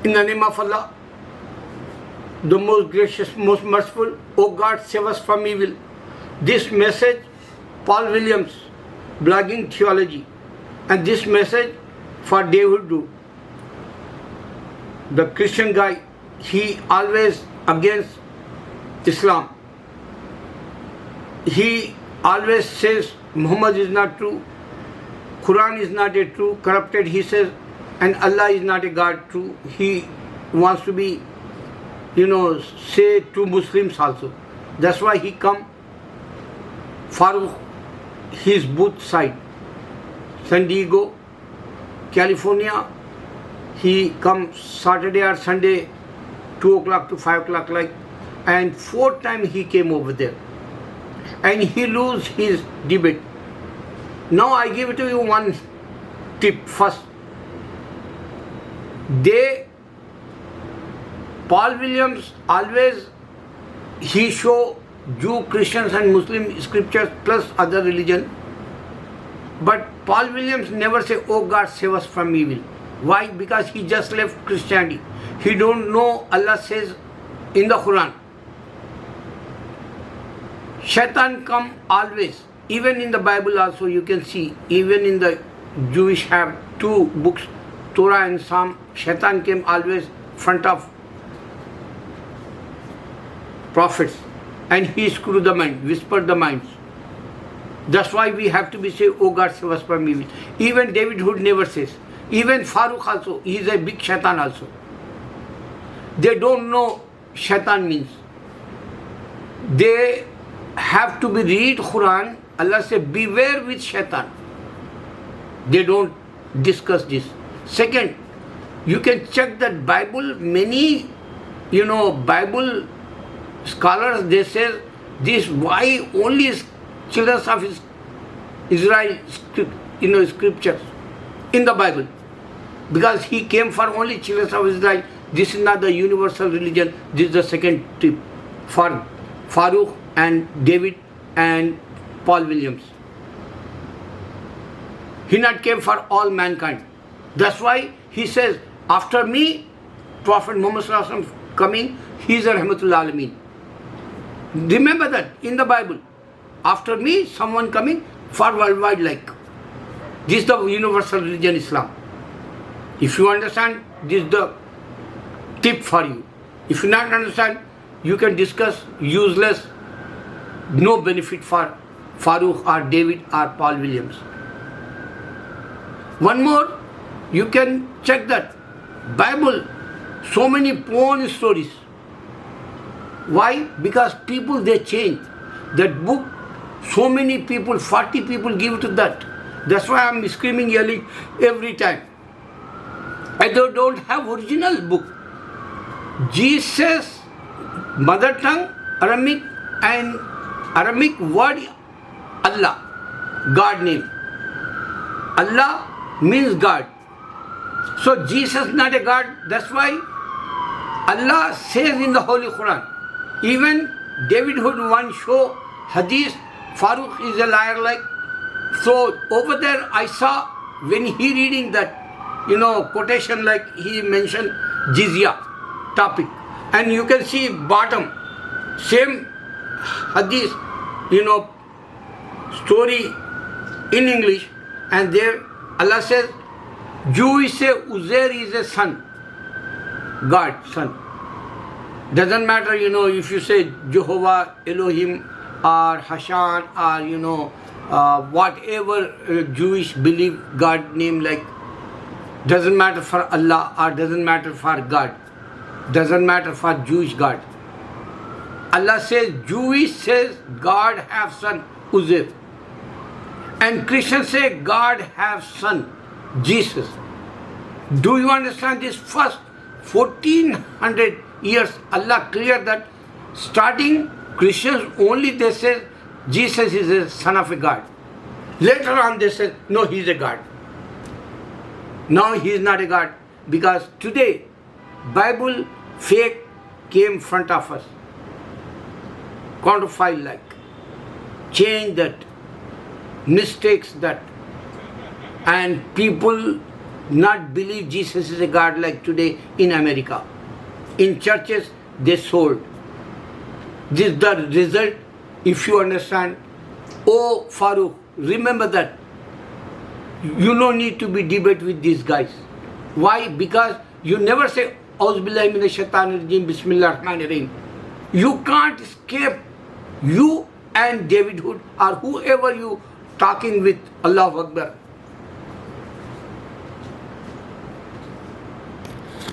In the name of Allah, the most gracious, most merciful, O God, save us from evil. This message, Paul Williams, blogging theology, and this message for David Do, the Christian guy, he always against Islam. He always says Muhammad is not true, Quran is not a true, corrupted, he says, and Allah is not a God true. He wants to be, say to Muslims also. That's why he come for his booth side, San Diego, California. He comes Saturday or Sunday, 2 o'clock to 5 o'clock like, and 4 times he came over there. And he lose his debate. Now I give to you one tip first. Paul Williams always, he show Jew, Christians and Muslim scriptures plus other religion. But Paul Williams never say, oh God, save us from evil. Why? Because he just left Christianity. He don't know Allah says in the Quran. Shaitan come always. Even in the Bible also you can see, even in the Jewish have 2 books, Torah and Psalm, Shaitan came always front of prophets. And he screwed the mind, whispered the minds. That's why we have to be say, oh God, save us from evil. Even David Hood never says. Even Farooq also, he is a big shaitan also. They don't know shaitan means. They have to be read Quran. Allah says, beware with shaitan. They don't discuss this. Second, you can check that Bible, many, Bible scholars, they say this, why only children of Israel, scriptures in the Bible. Because he came for only children of Israel. This is not the universal religion. This is the second tip for Farooq and David and Paul Williams. He not came for all mankind. That's why he says, after me, Prophet Muhammad Sallallahu Alaihi Wasallam coming, he is a Rahmatul Alameen. Remember that in the Bible. After me, someone coming for worldwide like. This is the universal religion, Islam. If you understand, this is the tip for you. If you not understand, you can discuss useless, no benefit for Farooq or David or Paul Williams. One more, you can check that Bible, so many porn stories. Why? Because people, they change. That book, so many people, 40 people give to that. That's why I'm screaming, yelling every time. I don't have original book. Jesus, mother tongue, Aramaic, and Aramaic word, Allah, God name. Allah means God. So Jesus not a God. That's why Allah says in the Holy Quran. Even David Hood one show Hadith, Farooq is a liar like. So over there I saw when he reading that, quotation like he mentioned jizya topic. And you can see bottom, same Hadith, story in English. And there Allah says, Jews say Uzair is a son, God, son. Doesn't matter, if you say Jehovah, Elohim, or Hashan, or whatever Jewish believe God name like. Doesn't matter for Allah or doesn't matter for God. Doesn't matter for Jewish God. Allah says, Jewish says God have son, Uzair. And Christians say God have son, Jesus. Do you understand this? First 1400 years Allah cleared that starting Christians only they say Jesus is a son of a God. Later on they said no, he is a God. Now he is not a God because today Bible fake came front of us. Counterfeit like. Change that. Mistakes that. And people not believe Jesus is a God like today in America. In churches, they sold. This is the result, if you understand. Oh, Farooq, remember that. You don't need to be debate with these guys. Why? Because you never say, Auzubillahi minash shaitanir rajim, Bismillah rahmanir rahim. You can't escape. You and David Hood or whoever you talking with, Allahu Akbar.